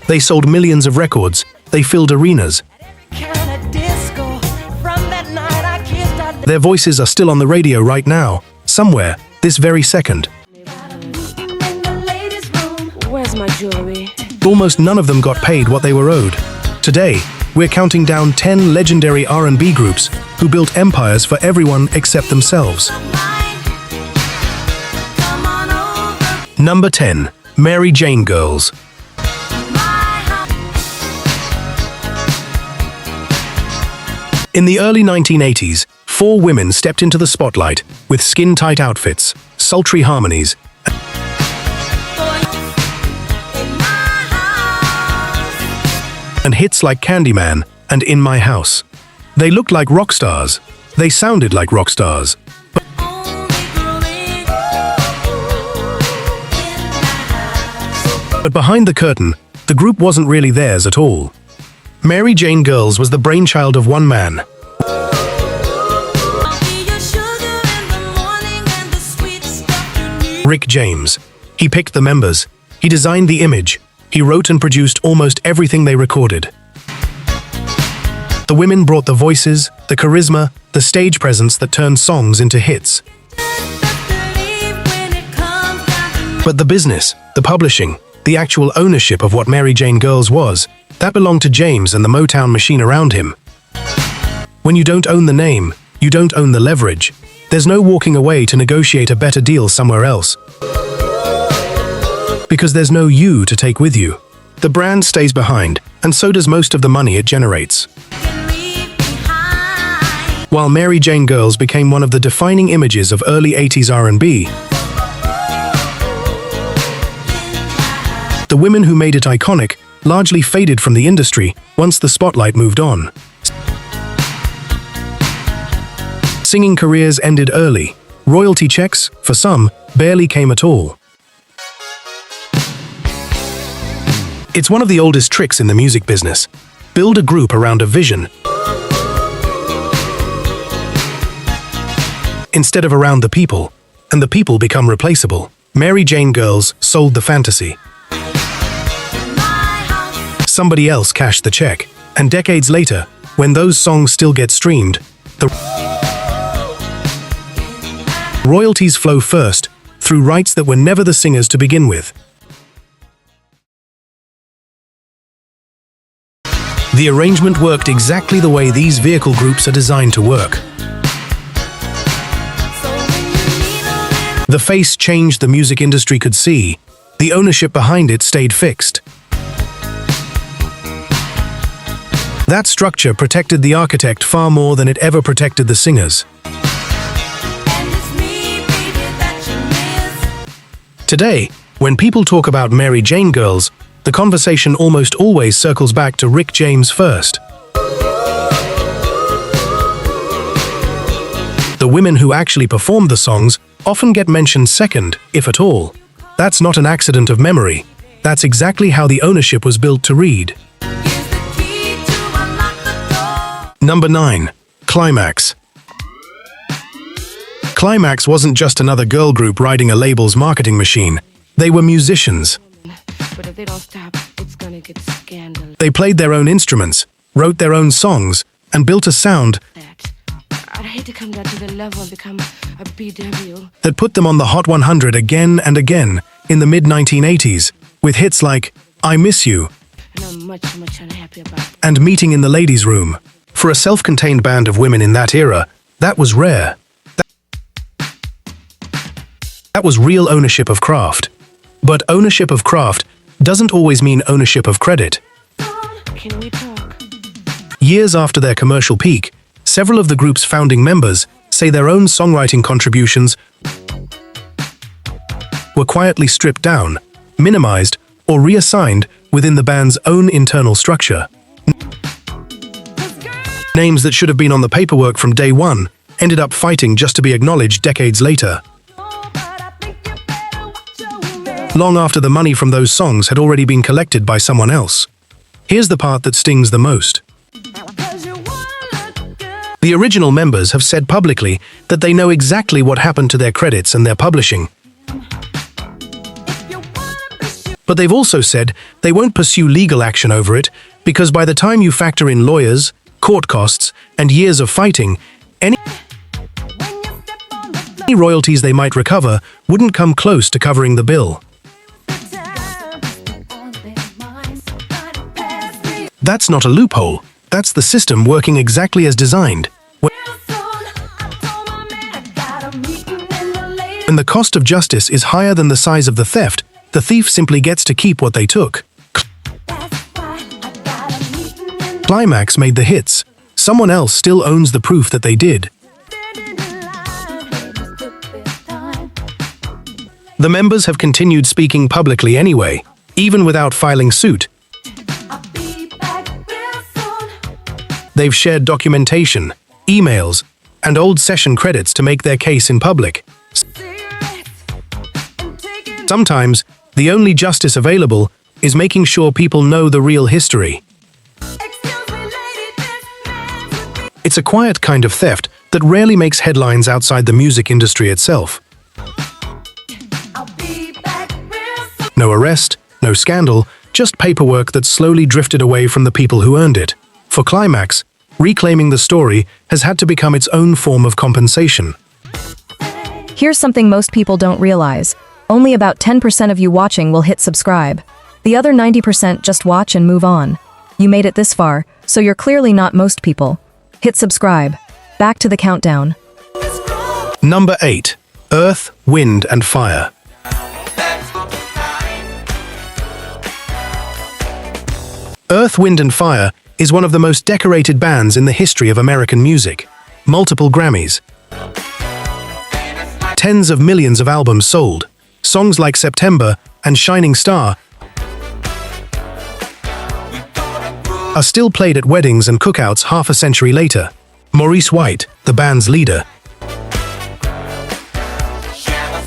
They sold millions of records. They filled arenas. Their voices are still on the radio right now, somewhere, this very second. Where's my jewelry? Almost none of them got paid what they were owed. Today, we're counting down 10 legendary R&B groups who built empires for everyone except themselves. Number 10. Mary Jane Girls. In the early 1980s, 4 women stepped into the spotlight with skin-tight outfits, sultry harmonies, and hits like Candyman and In My House. They looked like rock stars. They sounded like rock stars. But behind the curtain, the group wasn't really theirs at all. Mary Jane Girls was the brainchild of one man. Rick James. He picked the members. He designed the image. He wrote and produced almost everything they recorded. The women brought the voices, the charisma, the stage presence that turned songs into hits. But the business, the publishing, the actual ownership of what Mary Jane Girls was, that belonged to James and the Motown machine around him. When you don't own the name, you don't own the leverage. There's no walking away to negotiate a better deal somewhere else. Because there's no you to take with you. The brand stays behind, and so does most of the money it generates. While Mary Jane Girls became one of the defining images of early 80s R&B, the women who made it iconic largely faded from the industry once the spotlight moved on. Singing careers ended early. Royalty checks, for some, barely came at all. It's one of the oldest tricks in the music business. Build a group around a vision instead of around the people, and the people become replaceable. Mary Jane Girls sold the fantasy. Somebody else cashed the check, and decades later, when those songs still get streamed, the royalties flow first, through rights that were never the singers to begin with. The arrangement worked exactly the way these vehicle groups are designed to work. The face changed the music industry could see. The ownership behind it stayed fixed. That structure protected the architect far more than it ever protected the singers. Today, when people talk about Mary Jane Girls, the conversation almost always circles back to Rick James first. The women who actually performed the songs often get mentioned second, if at all. That's not an accident of memory. That's exactly how the ownership was built to read. Number 9. Klymaxx. Klymaxx wasn't just another girl group riding a label's marketing machine. They were musicians. But if they don't stop, it's gonna get scandalous. They played their own instruments, wrote their own songs, and built a sound I'd hate to come down to the level and become a BW. that put them on the Hot 100 again and again in the mid-1980s, with hits like I Miss You And I'm much unhappy about it. and Meeting in the Ladies' Room. For a self-contained band of women in that era, that was rare. That was real ownership of craft. But ownership of craft doesn't always mean ownership of credit. Can we talk? Years after their commercial peak, several of the group's founding members say their own songwriting contributions were quietly stripped down, minimized, or reassigned within the band's own internal structure. Names that should have been on the paperwork from day one ended up fighting just to be acknowledged decades later. Long after the money from those songs had already been collected by someone else. Here's the part that stings the most. The original members have said publicly that they know exactly what happened to their credits and their publishing. But they've also said they won't pursue legal action over it because by the time you factor in lawyers, court costs, and years of fighting, any royalties they might recover wouldn't come close to covering the bill. That's not a loophole. That's the system working exactly as designed. When the cost of justice is higher than the size of the theft, the thief simply gets to keep what they took. Klymaxx made the hits. Someone else still owns the proof that they did. The members have continued speaking publicly anyway, even without filing suit. They've shared documentation, emails, and old session credits to make their case in public. Sometimes, the only justice available is making sure people know the real history. It's a quiet kind of theft that rarely makes headlines outside the music industry itself. No arrest, no scandal, just paperwork that slowly drifted away from the people who earned it. For Klymaxx, reclaiming the story has had to become its own form of compensation. Here's something most people don't realize. Only about 10% of you watching will hit subscribe. The other 90% just watch and move on. You made it this far, so you're clearly not most people. Hit subscribe. Back to the countdown. Number 8. Earth, Wind and Fire. Earth, Wind and Fire is one of the most decorated bands in the history of American music. Multiple Grammys. Tens of millions of albums sold. Songs like September and Shining Star are still played at weddings and cookouts half a century later. Maurice White, the band's leader,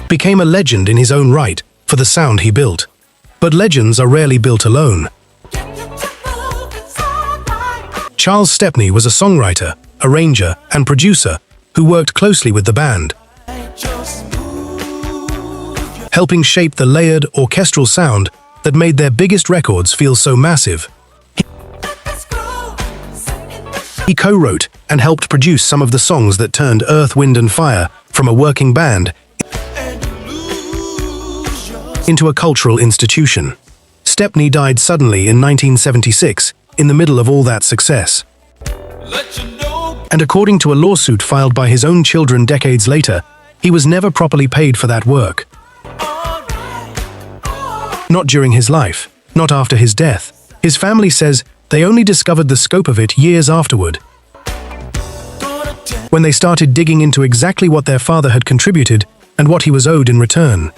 became a legend in his own right for the sound he built. But legends are rarely built alone. Charles Stepney was a songwriter, arranger, and producer who worked closely with the band, helping shape the layered orchestral sound that made their biggest records feel so massive. He co-wrote and helped produce some of the songs that turned Earth, Wind and Fire from a working band into a cultural institution. Stepney died suddenly in 1976, in the middle of all that success. And according to a lawsuit filed by his own children decades later, he was never properly paid for that work. Not during his life, not after his death. His family says they only discovered the scope of it years afterward, when they started digging into exactly what their father had contributed and what he was owed in return.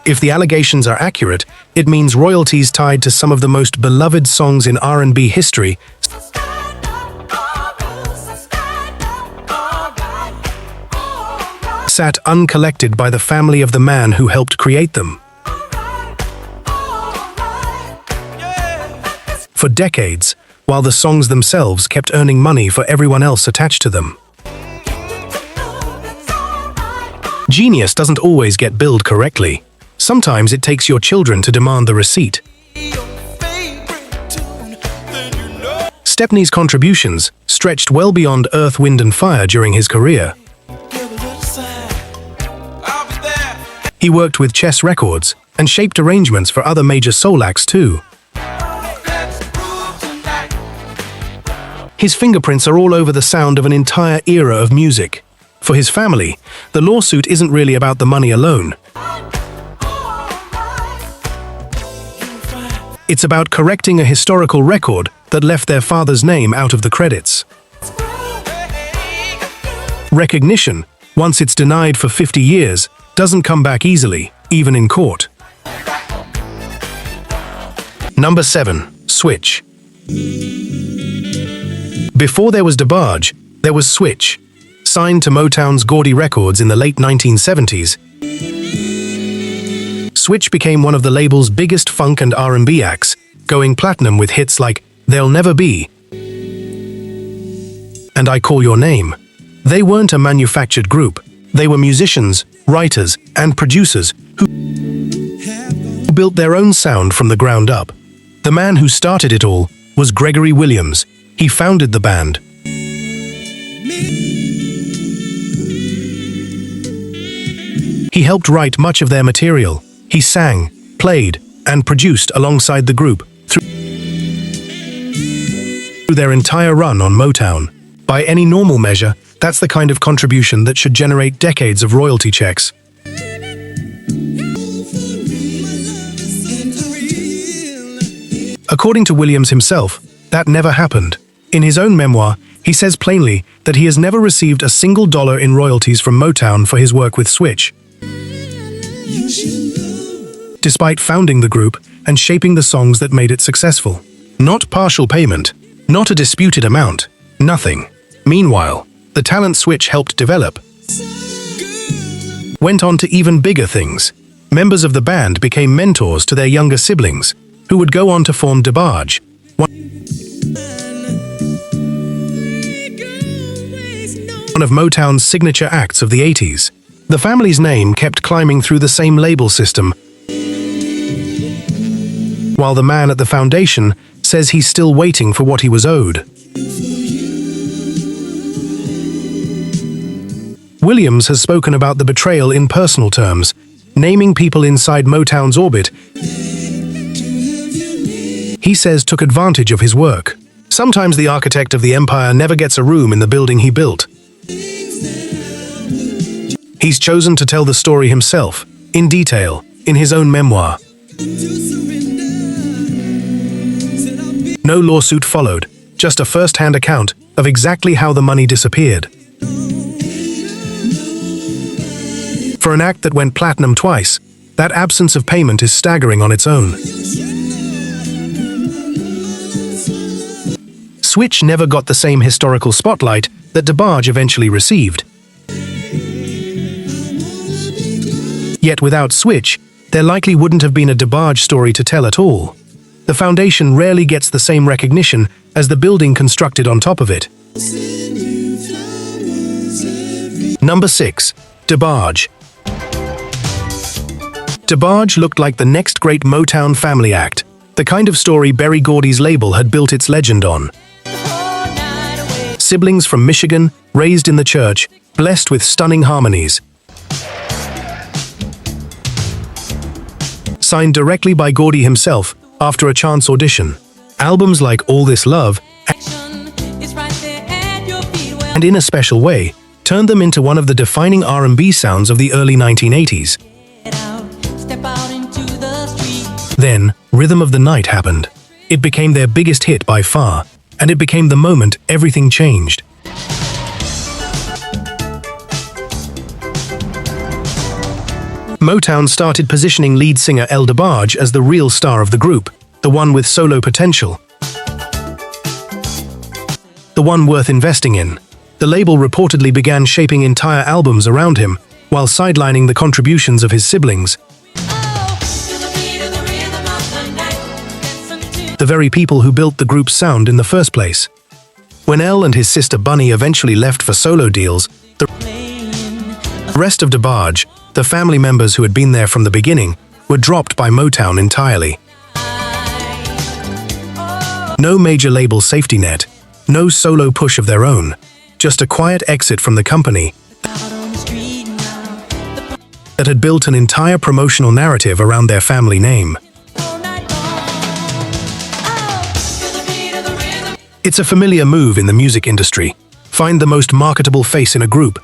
If the allegations are accurate, it means royalties tied to some of the most beloved songs in R&B history sat uncollected by the family of the man who helped create them. For decades, while the songs themselves kept earning money for everyone else attached to them. Genius doesn't always get billed correctly. Sometimes it takes your children to demand the receipt. Stepney's contributions stretched well beyond Earth, Wind and Fire during his career. He worked with Chess Records and shaped arrangements for other major soul acts too. His fingerprints are all over the sound of an entire era of music. For his family, the lawsuit isn't really about the money alone. It's about correcting a historical record that left their father's name out of the credits. Recognition, once it's denied for 50 years, doesn't come back easily, even in court. Number 7. Switch. Before there was DeBarge, there was Switch. Signed to Motown's gaudy records in the late 1970s, Switch became one of the label's biggest funk and R&B acts, going platinum with hits like There'll Never Be and I Call Your Name. They weren't a manufactured group. They were musicians writers, and producers who built their own sound from the ground up. The man who started it all was Gregory Williams. He founded the band. He helped write much of their material. He sang, played, and produced alongside the group through their entire run on Motown. By any normal measure, that's the kind of contribution that should generate decades of royalty checks. According to Williams himself, that never happened. In his own memoir, he says plainly that he has never received a single dollar in royalties from Motown for his work with Switch, despite founding the group and shaping the songs that made it successful. Not partial payment, not a disputed amount, nothing. Meanwhile, the talent Switch helped develop went on to even bigger things. Members of the band became mentors to their younger siblings, who would go on to form DeBarge, one of Motown's signature acts of the 80s. The family's name kept climbing through the same label system, while the man at the foundation says he's still waiting for what he was owed. Williams has spoken about the betrayal in personal terms, naming people inside Motown's orbit he says took advantage of his work. Sometimes the architect of the empire never gets a room in the building he built. He's chosen to tell the story himself, in detail, in his own memoir. No lawsuit followed, just a first-hand account of exactly how the money disappeared. For an act that went platinum twice, that absence of payment is staggering on its own. Switch never got the same historical spotlight that DeBarge eventually received. Yet without Switch, there likely wouldn't have been a DeBarge story to tell at all. The foundation rarely gets the same recognition as the building constructed on top of it. Number 6. DeBarge. DeBarge looked like the next great Motown family act, the kind of story Berry Gordy's label had built its legend on. Siblings from Michigan, raised in the church, blessed with stunning harmonies. Signed directly by Gordy himself after a chance audition. Albums like All This Love and In a Special Way turned them into one of the defining R&B sounds of the early 1980s. Then, Rhythm of the Night happened. It became their biggest hit by far, and it became the moment everything changed. Motown started positioning lead singer DeBarge as the real star of the group, the one with solo potential, the one worth investing in. The label reportedly began shaping entire albums around him, while sidelining the contributions of his siblings, the very people who built the group's sound in the first place. When Elle and his sister Bunny eventually left for solo deals, the rest of DeBarge, the family members who had been there from the beginning, were dropped by Motown entirely. No major label safety net, no solo push of their own, just a quiet exit from the company that had built an entire promotional narrative around their family name. It's a familiar move in the music industry. Find the most marketable face in a group.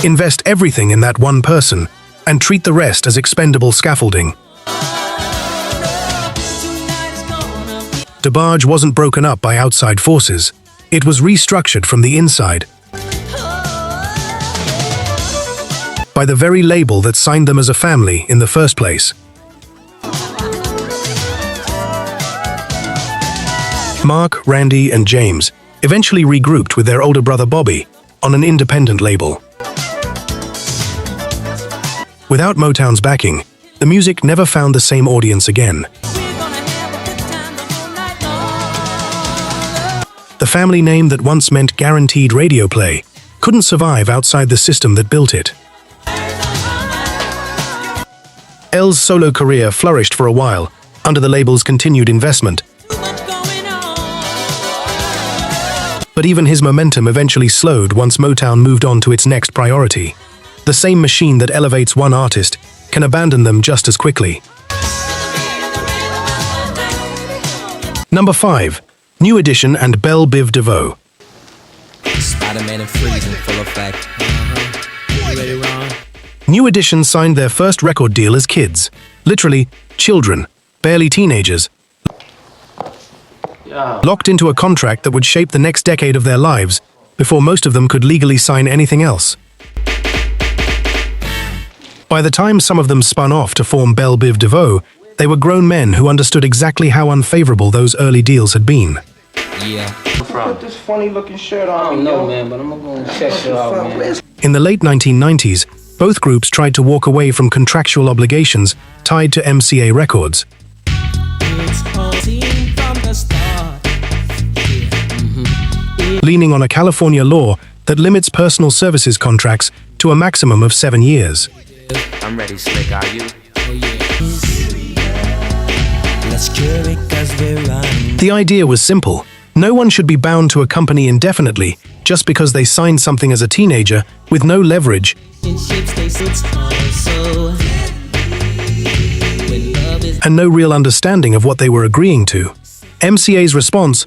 Invest everything in that one person, and treat the rest as expendable scaffolding. DeBarge wasn't broken up by outside forces. It was restructured from the inside by the very label that signed them as a family in the first place. Mark, Randy, and James eventually regrouped with their older brother Bobby on an independent label. Without Motown's backing, the music never found the same audience again. The family name that once meant guaranteed radio play couldn't survive outside the system that built it. L's solo career flourished for a while, under the label's continued investment. But even his momentum eventually slowed once Motown moved on to its next priority. The same machine that elevates one artist can abandon them just as quickly. Number 5. New Edition and Belle Biv DeVoe. Spider-Man and Freeze in full effect. You ready, Ron? New Edition signed their first record deal as kids. Literally, children, barely teenagers. Locked into a contract that would shape the next decade of their lives before most of them could legally sign anything else. By the time some of them spun off to form Belle Biv DeVoe, they were grown men who understood exactly how unfavorable those early deals had been. Yeah. Put this funny looking shirt on. I don't know, man, but I'm gonna check it out, man. In the late 1990s, both groups tried to walk away from contractual obligations tied to MCA records. Leaning on a California law that limits personal services contracts to a maximum of 7 years. I'm ready, Slick, are you? The idea was simple. No one should be bound to a company indefinitely just because they signed something as a teenager with no leverage and no real understanding of what they were agreeing to. MCA's response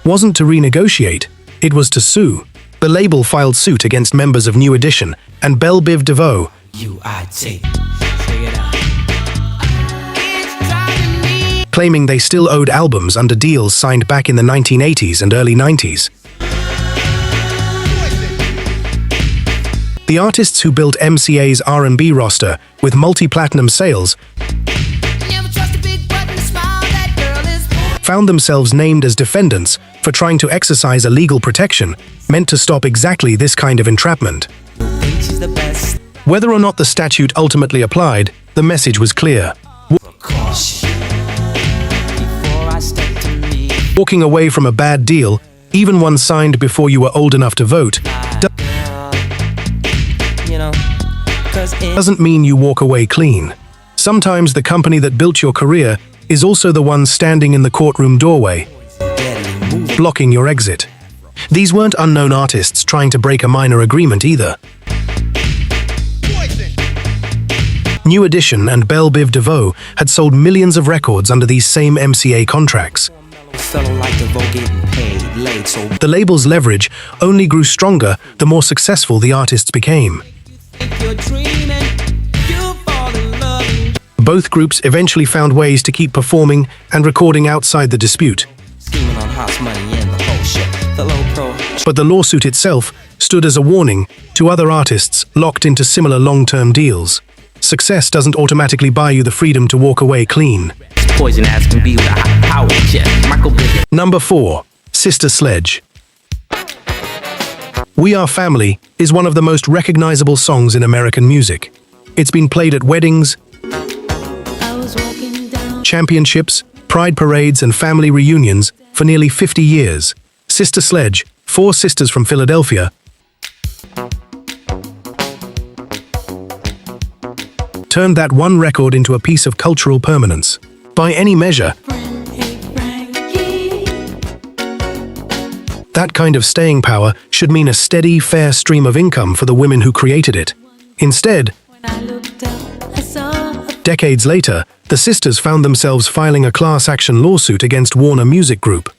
wasn't to renegotiate, it was to sue. The label filed suit against members of New Edition and Belle Biv DeVoe, claiming they still owed albums under deals signed back in the 1980s and early 90s. The artists who built MCA's R&B roster with multi-platinum sales found themselves named as defendants for trying to exercise a legal protection meant to stop exactly this kind of entrapment. Whether or not the statute ultimately applied, the message was clear. Walking away from a bad deal, even one signed before you were old enough to vote, doesn't mean you walk away clean. Sometimes the company that built your career is also the one standing in the courtroom doorway, blocking your exit. These weren't unknown artists trying to break a minor agreement either. New Edition and Belle Biv DeVoe had sold millions of records under these same MCA contracts. The label's leverage only grew stronger the more successful the artists became. Both groups eventually found ways to keep performing and recording outside the dispute. But the lawsuit itself stood as a warning to other artists locked into similar long-term deals. Success doesn't automatically buy you the freedom to walk away clean. Number 4. Sister Sledge. We Are Family is one of the most recognizable songs in American music. It's been played at weddings, championships, pride parades, and family reunions for nearly 50 years. Sister Sledge, 4 sisters from Philadelphia, turned that one record into a piece of cultural permanence. By any measure, that kind of staying power should mean a steady, fair stream of income for the women who created it. Instead, decades later, the sisters found themselves filing a class action lawsuit against Warner Music Group.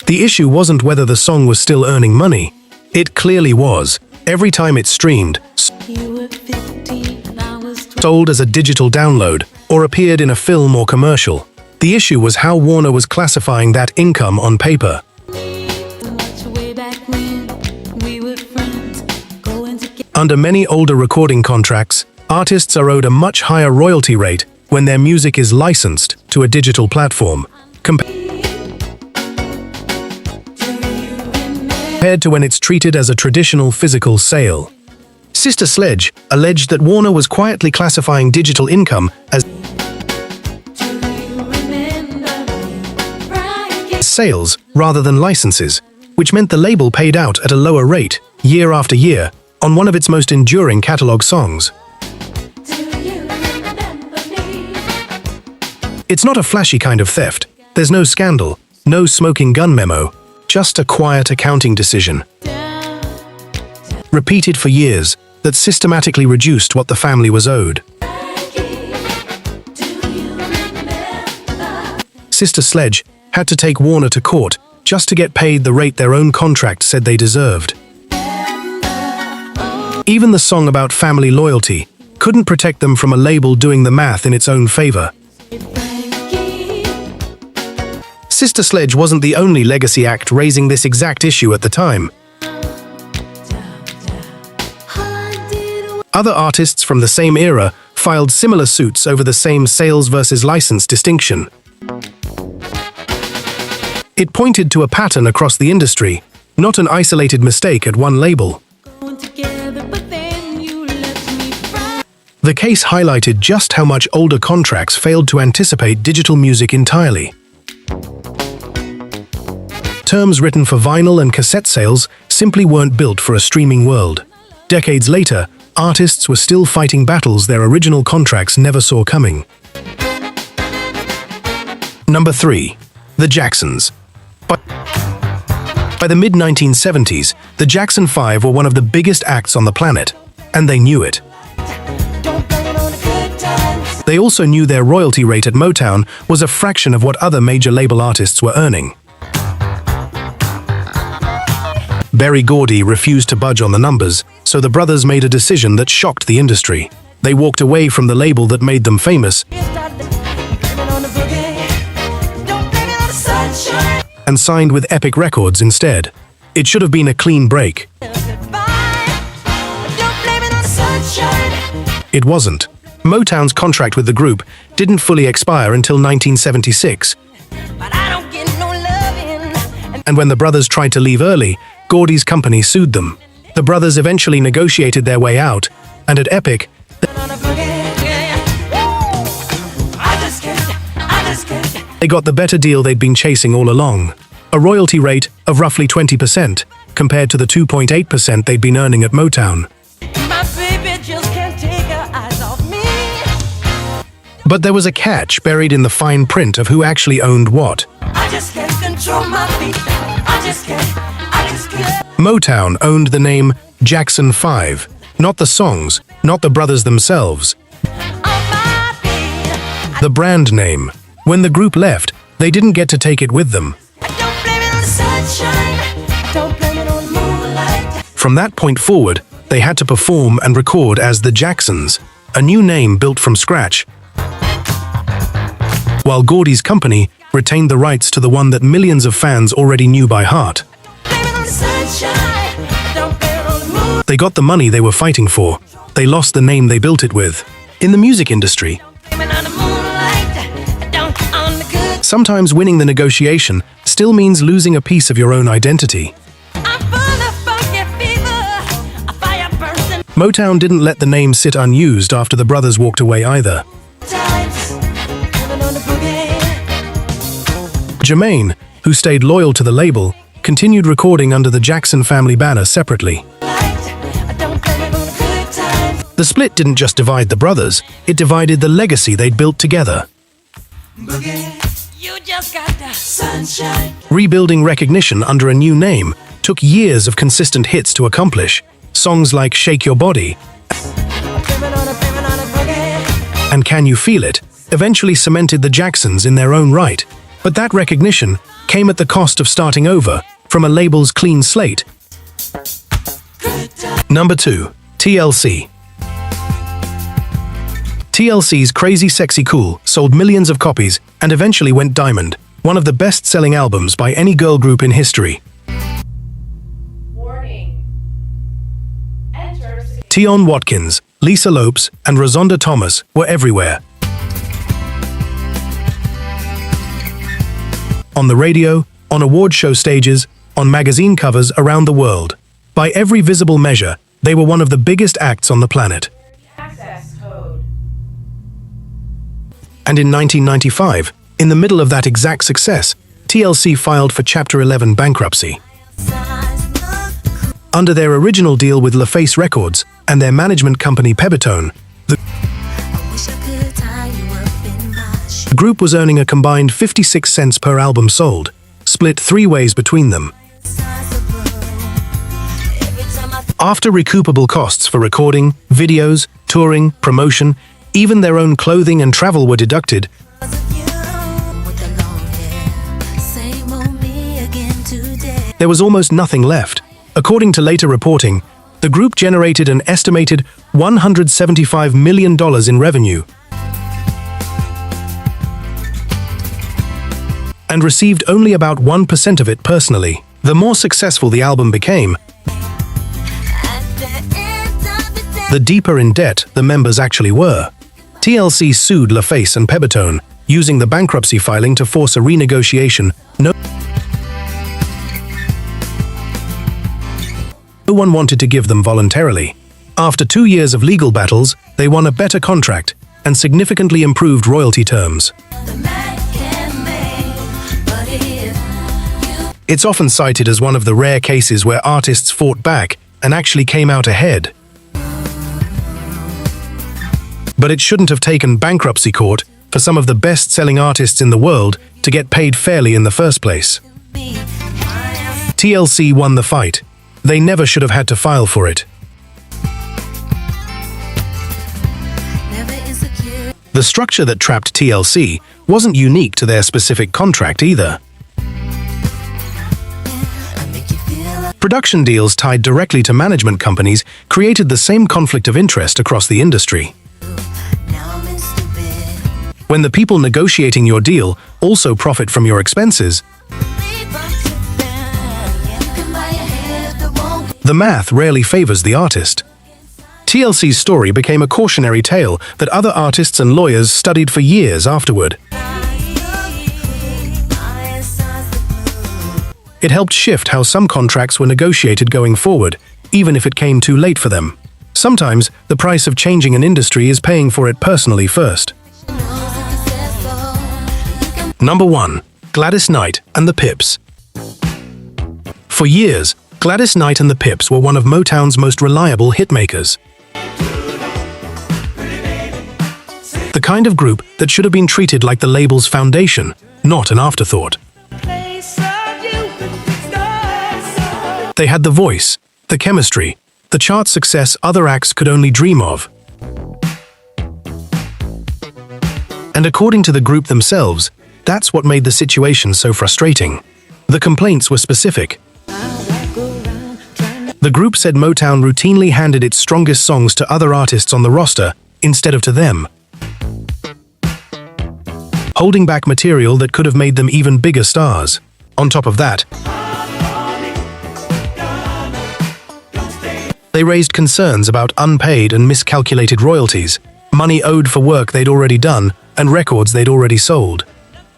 The issue wasn't whether the song was still earning money. It clearly was. Every time it streamed, sold as a digital download, or appeared in a film or commercial. The issue was how Warner was classifying that income on paper. Under many older recording contracts, artists are owed a much higher royalty rate when their music is licensed to a digital platform, compared to when it's treated as a traditional physical sale. Sister Sledge alleged that Warner was quietly classifying digital income as sales rather than licenses, which meant the label paid out at a lower rate, year after year, on one of its most enduring catalog songs. It's not a flashy kind of theft. There's no scandal, no smoking gun memo, just a quiet accounting decision. Repeated for years, that systematically reduced what the family was owed. Sister Sledge had to take Warner to court just to get paid the rate their own contract said they deserved. Even the song about family loyalty couldn't protect them from a label doing the math in its own favor. Sister Sledge wasn't the only legacy act raising this exact issue at the time. Other artists from the same era filed similar suits over the same sales versus license distinction. It pointed to a pattern across the industry, not an isolated mistake at one label. The case highlighted just how much older contracts failed to anticipate digital music entirely. Terms written for vinyl and cassette sales simply weren't built for a streaming world. Decades later, artists were still fighting battles their original contracts never saw coming. Number 3. The Jacksons. By the mid-1970s, the Jackson 5 were one of the biggest acts on the planet, and they knew it. They also knew their royalty rate at Motown was a fraction of what other major label artists were earning. Berry Gordy refused to budge on the numbers, so the brothers made a decision that shocked the industry. They walked away from the label that made them famous and signed with Epic Records instead. It should have been a clean break. It wasn't. Motown's contract with the group didn't fully expire until 1976. And when the brothers tried to leave early, Gordy's company sued them. The brothers eventually negotiated their way out, and at Epic, they got the better deal they'd been chasing all along. A royalty rate of roughly 20%, compared to the 2.8% they'd been earning at Motown. But there was a catch buried in the fine print of who actually owned what. Motown owned the name Jackson 5, not the songs, not the brothers themselves. The brand name. When the group left, they didn't get to take it with them. From that point forward, they had to perform and record as the Jacksons, a new name built from scratch, while Gordy's company retained the rights to the one that millions of fans already knew by heart. They got the money they were fighting for. They lost the name they built it with. In the music industry, sometimes winning the negotiation still means losing a piece of your own identity. Motown didn't let the name sit unused after the brothers walked away either. Jermaine, who stayed loyal to the label, continued recording under the Jackson family banner separately. The split didn't just divide the brothers, it divided the legacy they'd built together. Rebuilding recognition under a new name took years of consistent hits to accomplish. Songs like Shake Your Body and Can You Feel It eventually cemented the Jacksons in their own right. But that recognition came at the cost of starting over from a label's clean slate. Number 2. TLC. TLC's Crazy Sexy Cool sold millions of copies and eventually went diamond, one of the best-selling albums by any girl group in history. Tion Watkins, Lisa Lopes, and Rosonda Thomas were everywhere. On the radio, on award show stages, on magazine covers around the world. By every visible measure, they were one of the biggest acts on the planet. And in 1995, in the middle of that exact success, TLC filed for Chapter 11 bankruptcy. Under their original deal with LaFace Records and their management company Pebetone, the group was earning a combined 56 cents per album sold, split 3 ways between them. After recoupable costs for recording, videos, touring, promotion, even their own clothing and travel were deducted, there was almost nothing left. According to later reporting, the group generated an estimated $175 million in revenue and received only about 1% of it personally. The more successful the album became, the deeper in debt the members actually were. TLC sued LaFace and Pebetone, using the bankruptcy filing to force a renegotiation. No one wanted to give them voluntarily. After 2 years of legal battles, they won a better contract and significantly improved royalty terms. It's often cited as one of the rare cases where artists fought back and actually came out ahead. But it shouldn't have taken bankruptcy court for some of the best-selling artists in the world to get paid fairly in the first place. TLC won the fight. They never should have had to file for it. The structure that trapped TLC wasn't unique to their specific contract either. Production deals tied directly to management companies created the same conflict of interest across the industry. When the people negotiating your deal also profit from your expenses, the math rarely favors the artist. TLC's story became a cautionary tale that other artists and lawyers studied for years afterward. It helped shift how some contracts were negotiated going forward, even if it came too late for them. Sometimes, the price of changing an industry is paying for it personally first. Number 1. Gladys Knight and the Pips. For years, Gladys Knight and the Pips were one of Motown's most reliable hitmakers. The kind of group that should have been treated like the label's foundation, not an afterthought. They had the voice, the chemistry, the chart success other acts could only dream of. And according to the group themselves, that's what made the situation so frustrating. The complaints were specific. The group said Motown routinely handed its strongest songs to other artists on the roster instead of to them, holding back material that could have made them even bigger stars. On top of that, they raised concerns about unpaid and miscalculated royalties, money owed for work they'd already done, and records they'd already sold.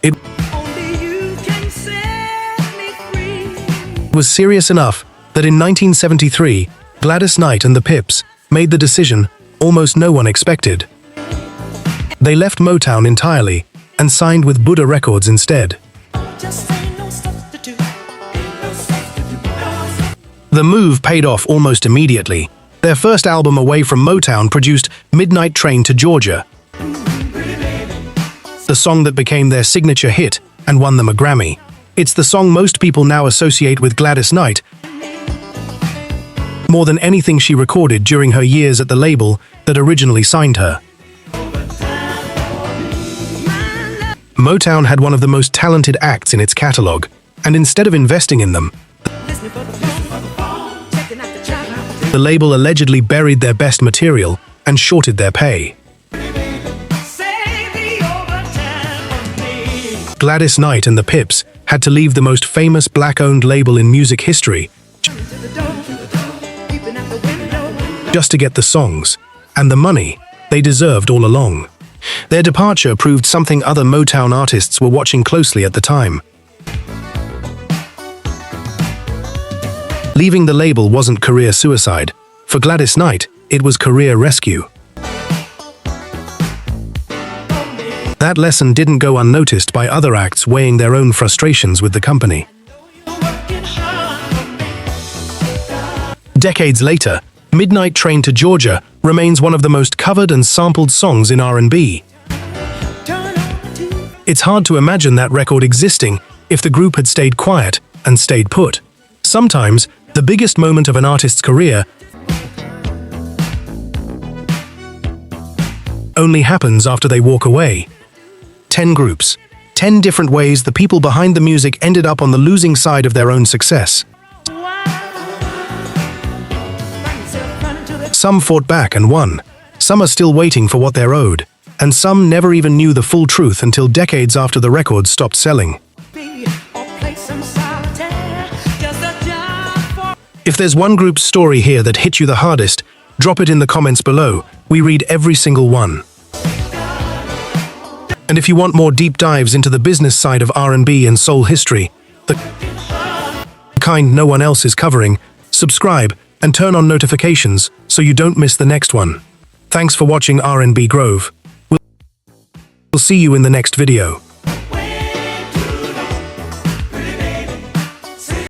It was serious enough that in 1973, Gladys Knight and the Pips made the decision almost no one expected. They left Motown entirely and signed with Buddha Records instead. The move paid off almost immediately. Their first album away from Motown produced Midnight Train to Georgia, the song that became their signature hit and won them a Grammy. It's the song most people now associate with Gladys Knight, more than anything she recorded during her years at the label that originally signed her. Motown had one of the most talented acts in its catalog, and instead of investing in them, the label allegedly buried their best material and shorted their pay. Gladys Knight and the Pips had to leave the most famous black-owned label in music history just to get the songs and the money they deserved all along. Their departure proved something other Motown artists were watching closely at the time. Leaving the label wasn't career suicide. For Gladys Knight, it was career rescue. That lesson didn't go unnoticed by other acts weighing their own frustrations with the company. Decades later, Midnight Train to Georgia remains one of the most covered and sampled songs in R&B. It's hard to imagine that record existing if the group had stayed quiet and stayed put. Sometimes, the biggest moment of an artist's career only happens after they walk away. 10 groups, 10 different ways the people behind the music ended up on the losing side of their own success. Some fought back and won. Some are still waiting for what they're owed. And some never even knew the full truth until decades after the records stopped selling. If there's one group's story here that hit you the hardest, drop it in the comments below. We read every single one. And if you want more deep dives into the business side of R&B and soul history, the kind no one else is covering, subscribe and turn on notifications so you don't miss the next one. Thanks for watching R&B Grove. We'll see you in the next video.